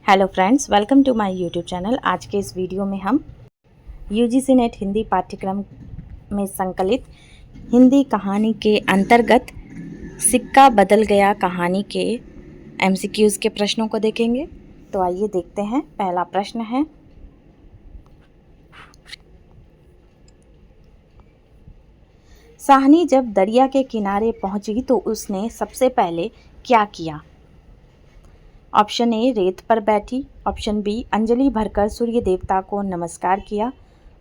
Hello friends, welcome to my YouTube channel. आज के इस वीडियो में हम यूजीसी नेट हिंदी पाठ्यक्रम में संकलित हिंदी कहानी के अंतर्गत सिक्का बदल गया कहानी के एमसीक्यूज़ के प्रश्नों को देखेंगे। तो आइए देखते हैं। पहला प्रश्न है, साहनी जब दरिया के किनारे पहुंची तो उसने सबसे पहले क्या किया? ऑप्शन ए, रेत पर बैठी। ऑप्शन बी, अंजलि भरकर सूर्य देवता को नमस्कार किया।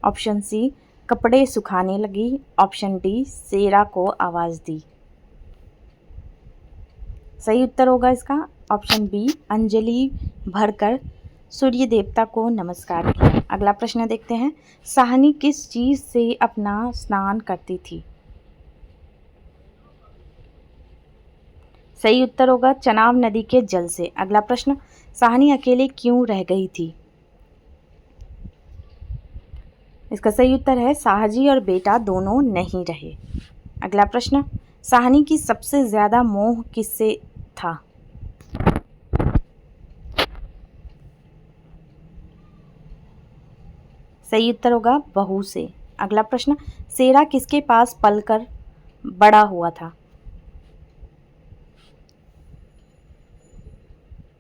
ऑप्शन सी, कपड़े सुखाने लगी। ऑप्शन डी, सेरा को आवाज़ दी। सही उत्तर होगा इसका ऑप्शन बी, अंजलि भरकर सूर्य देवता को नमस्कार किया। अगला प्रश्न देखते हैं, साहनी किस चीज़ से अपना स्नान करती थी? सही उत्तर होगा चनाब नदी के जल से। अगला प्रश्न, साहनी अकेले क्यों रह गई थी? इसका सही उत्तर है साहजी और बेटा दोनों नहीं रहे। अगला प्रश्न, साहनी की सबसे ज़्यादा मोह किससे था? सही उत्तर होगा बहू से। अगला प्रश्न, सेरा किसके पास पलकर बड़ा हुआ था?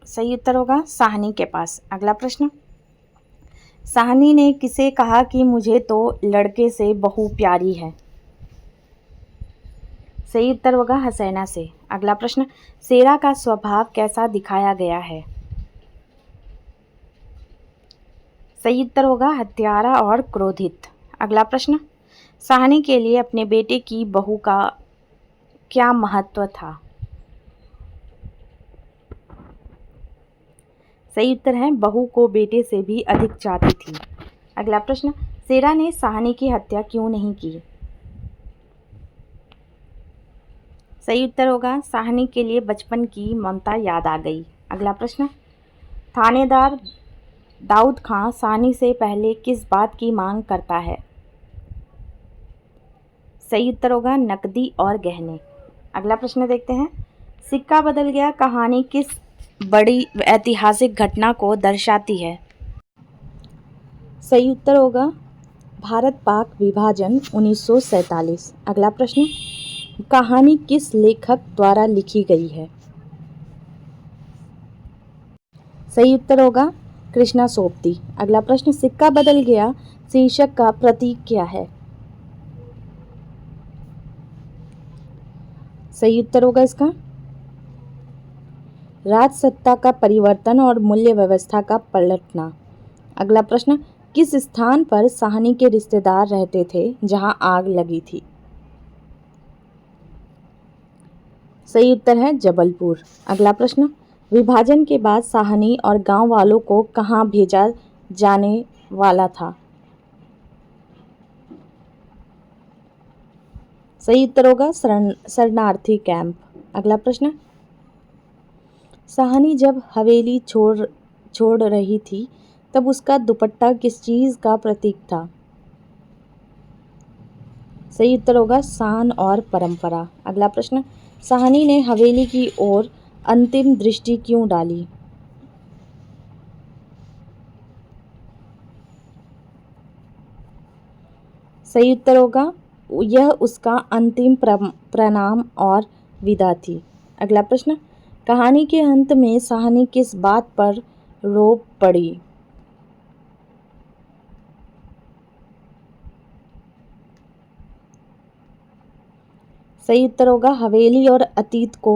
सही उत्तर होगा साहनी के पास। अगला प्रश्न, साहनी ने किसे कहा कि मुझे तो लड़के से बहू प्यारी है? सही उत्तर होगा हसैना से। अगला प्रश्न, सेरा का स्वभाव कैसा दिखाया गया है? सही उत्तर होगा हत्यारा और क्रोधित। अगला प्रश्न, साहनी के लिए अपने बेटे की बहू का क्या महत्व था? सही उत्तर है बहू को बेटे से भी अधिक चाहती थी। अगला प्रश्न, सेरा ने साहनी की हत्या क्यों नहीं की? सही उत्तर होगा साहनी के लिए बचपन की ममता याद आ गई। अगला प्रश्न, थानेदार दाऊद खां साहनी से पहले किस बात की मांग करता है? सही उत्तर होगा नकदी और गहने। अगला प्रश्न देखते हैं, सिक्का बदल गया कहानी किस बड़ी ऐतिहासिक घटना को दर्शाती है? सही उत्तर होगा भारत पाक विभाजन 1947। अगला प्रश्न, कहानी किस लेखक द्वारा लिखी गई है? सही उत्तर होगा कृष्णा सोबती। अगला प्रश्न, सिक्का बदल गया शीर्षक का प्रतीक क्या है? सही उत्तर होगा इसका राजसत्ता का परिवर्तन और मूल्य व्यवस्था का पलटना। अगला प्रश्न, किस स्थान पर साहनी के रिश्तेदार रहते थे जहां आग लगी थी? सही उत्तर है जबलपुर। अगला प्रश्न, विभाजन के बाद साहनी और गांव वालों को कहां भेजा जाने वाला था? सही उत्तर होगा शरणार्थी कैंप। अगला प्रश्न, साहनी जब हवेली छोड़ रही थी तब उसका दुपट्टा किस चीज़ का प्रतीक था? सही उत्तर होगा शान और परंपरा। अगला प्रश्न, साहनी ने हवेली की ओर अंतिम दृष्टि क्यों डाली? सही उत्तर होगा यह उसका अंतिम प्रणाम और विदा थी। अगला प्रश्न, कहानी के अंत में साहनी किस बात पर रो पड़ी? सही उत्तर होगा हवेली और अतीत को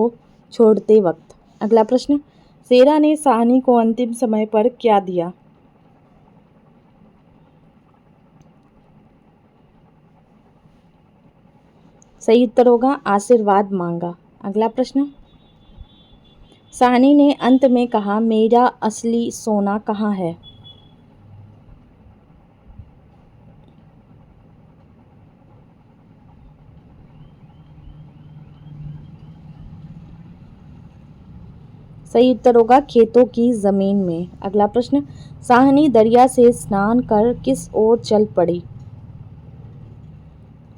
छोड़ते वक्त। अगला प्रश्न, सेरा ने साहनी को अंतिम समय पर क्या दिया? सही उत्तर होगा आशीर्वाद मांगा। अगला प्रश्न, साहनी ने अंत में कहा मेरा असली सोना कहाँ है? सही उत्तर होगा खेतों की जमीन में। अगला प्रश्न, साहनी दरिया से स्नान कर किस ओर चल पड़ी?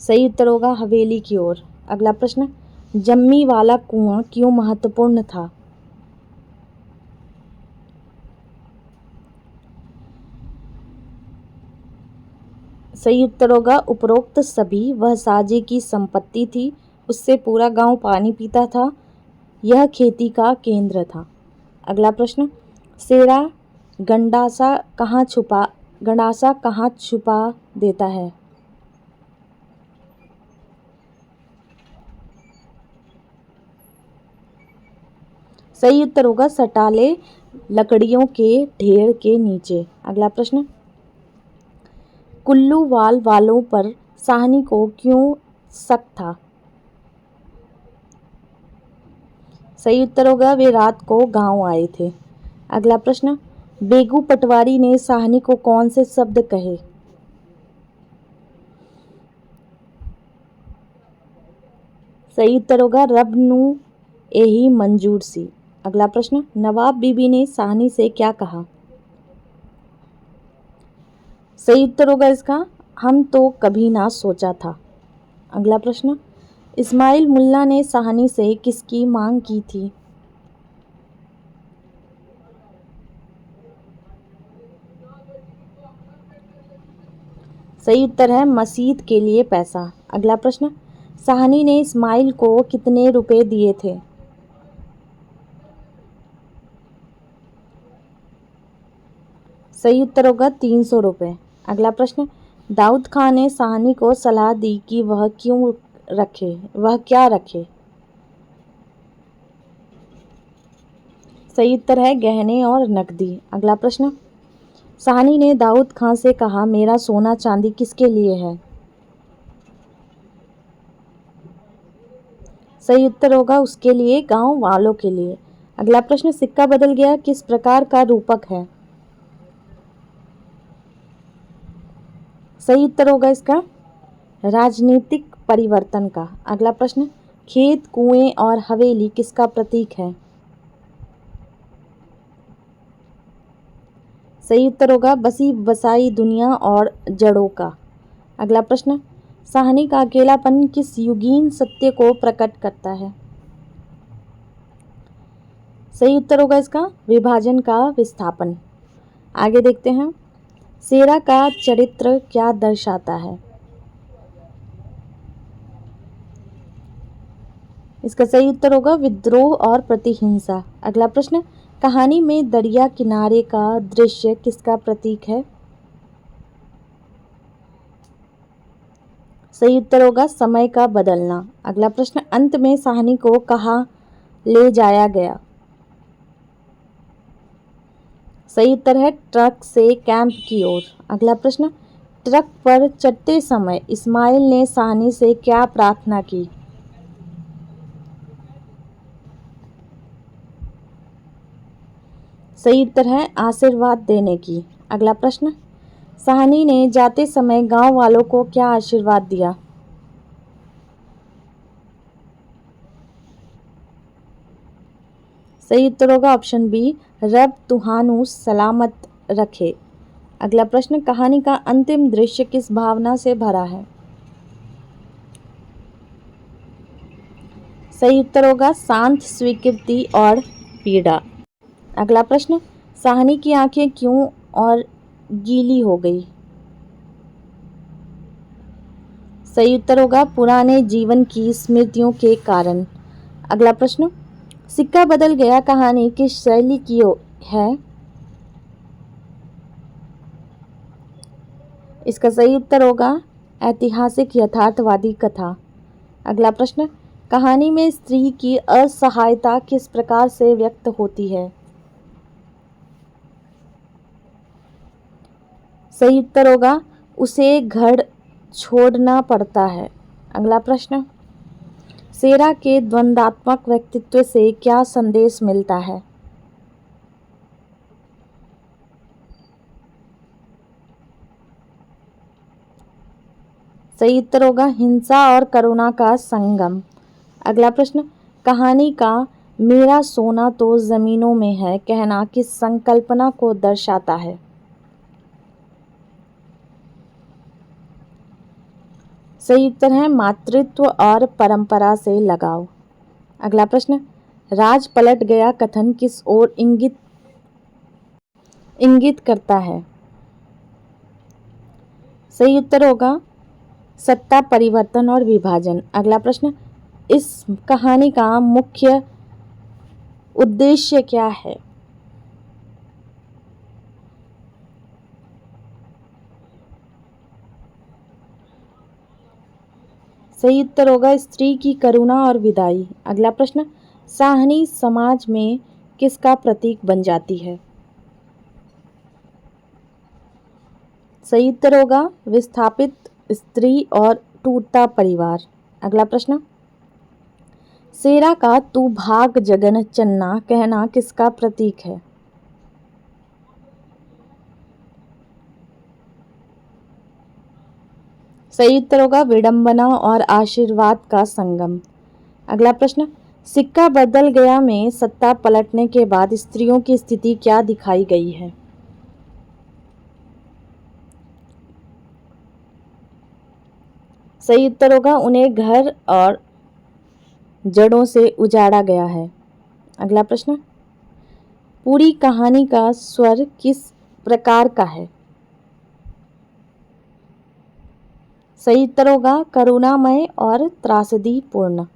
सही उत्तर होगा हवेली की ओर। अगला प्रश्न, जम्मी वाला कुआं क्यों महत्वपूर्ण था? सही उत्तर होगा उपरोक्त सभी। वह साजे की संपत्ति थी, उससे पूरा गांव पानी पीता था, यह खेती का केंद्र था। अगला प्रश्न, सेरा गंडासा कहाँ छुपा देता है? सही उत्तर होगा सटाले लकड़ियों के ढेर के नीचे। अगला प्रश्न, कुल्लू वालों पर साहनी को क्यों शक था? सही उत्तर होगा वे रात को गांव आए थे। अगला प्रश्न, बेगू पटवारी ने साहनी को कौन से शब्द कहे? सही उत्तर होगा रब नू यही मंजूर सी। अगला प्रश्न, नवाब बीबी ने साहनी से क्या कहा? सही उत्तर होगा इसका हम तो कभी ना सोचा था। अगला प्रश्न, इस्माइल मुल्ला ने साहनी से किसकी मांग की थी? सही उत्तर है मस्जिद के लिए पैसा। अगला प्रश्न, साहनी ने इस्माइल को कितने रुपए दिए थे? सही उत्तर होगा 300 रुपये। अगला प्रश्न, दाऊद खान ने साहनी को सलाह दी कि वह क्या रखे? सही उत्तर है गहने और नकदी। अगला प्रश्न, साहनी ने दाऊद खान से कहा मेरा सोना चांदी किसके लिए है? सही उत्तर होगा उसके लिए, गांव वालों के लिए। अगला प्रश्न, सिक्का बदल गया किस प्रकार का रूपक है? सही उत्तर होगा इसका राजनीतिक परिवर्तन का। अगला प्रश्न, खेत, कुएं और हवेली किसका प्रतीक है? सही उत्तर होगा बसी बसाई दुनिया और जड़ों का। अगला प्रश्न, साहनी का अकेलापन किस युगीन सत्य को प्रकट करता है? सही उत्तर होगा इसका विभाजन का विस्थापन। आगे देखते हैं, सेरा का चरित्र क्या दर्शाता है? इसका सही उत्तर होगा विद्रोह और प्रतिहिंसा। अगला प्रश्न, कहानी में दरिया किनारे का दृश्य किसका प्रतीक है? सही उत्तर होगा समय का बदलना। अगला प्रश्न, अंत में साहनी को कहाँ ले जाया गया? सही उत्तर है ट्रक से कैंप की ओर। अगला प्रश्न, ट्रक पर चढ़ते समय इस्माइल ने साहनी से क्या प्रार्थना की? सही उत्तर है आशीर्वाद देने की। अगला प्रश्न, साहनी ने जाते समय गांव वालों को क्या आशीर्वाद दिया? सही उत्तर होगा ऑप्शन बी, रब तुहानू सलामत रखे। अगला प्रश्न, कहानी का अंतिम दृश्य किस भावना से भरा है? सही उत्तर होगा शांत स्वीकृति और पीड़ा। अगला प्रश्न, साहनी की आंखें क्यों और गीली हो गई? सही उत्तर होगा पुराने जीवन की स्मृतियों के कारण। अगला प्रश्न, सिक्का बदल गया कहानी किस शैली की है? इसका सही उत्तर होगा ऐतिहासिक यथार्थवादी कथा। अगला प्रश्न, कहानी में स्त्री की असहायता किस प्रकार से व्यक्त होती है? सही उत्तर होगा उसे घर छोड़ना पड़ता है। अगला प्रश्न, सेरा के द्वंद्वात्मक व्यक्तित्व से क्या संदेश मिलता है? सही उत्तर होगा हिंसा और करुणा का संगम। अगला प्रश्न, कहानी का मेरा सोना तो जमीनों में है कहना किस संकल्पना को दर्शाता है? सही उत्तर है मातृत्व और परंपरा से लगाव। अगला प्रश्न, राज पलट गया कथन किस ओर इंगित करता है? सही उत्तर होगा सत्ता परिवर्तन और विभाजन। अगला प्रश्न, इस कहानी का मुख्य उद्देश्य क्या है? सही उत्तर होगा स्त्री की करुणा और विदाई। अगला प्रश्न, साहनी समाज में किसका प्रतीक बन जाती है? सही उत्तर होगा विस्थापित स्त्री और टूटता परिवार। अगला प्रश्न, सेरा का तू भाग जगन चन्ना कहना किसका प्रतीक है? सही उत्तर होगा विडंबना और आशीर्वाद का संगम। अगला प्रश्न, सिक्का बदल गया में सत्ता पलटने के बाद स्त्रियों की स्थिति क्या दिखाई गई है? सही उत्तर होगा उन्हें घर और जड़ों से उजाड़ा गया है। अगला प्रश्न, पूरी कहानी का स्वर किस प्रकार का है? सही उत्तर होगा करुणामय और त्रासदीपूर्ण।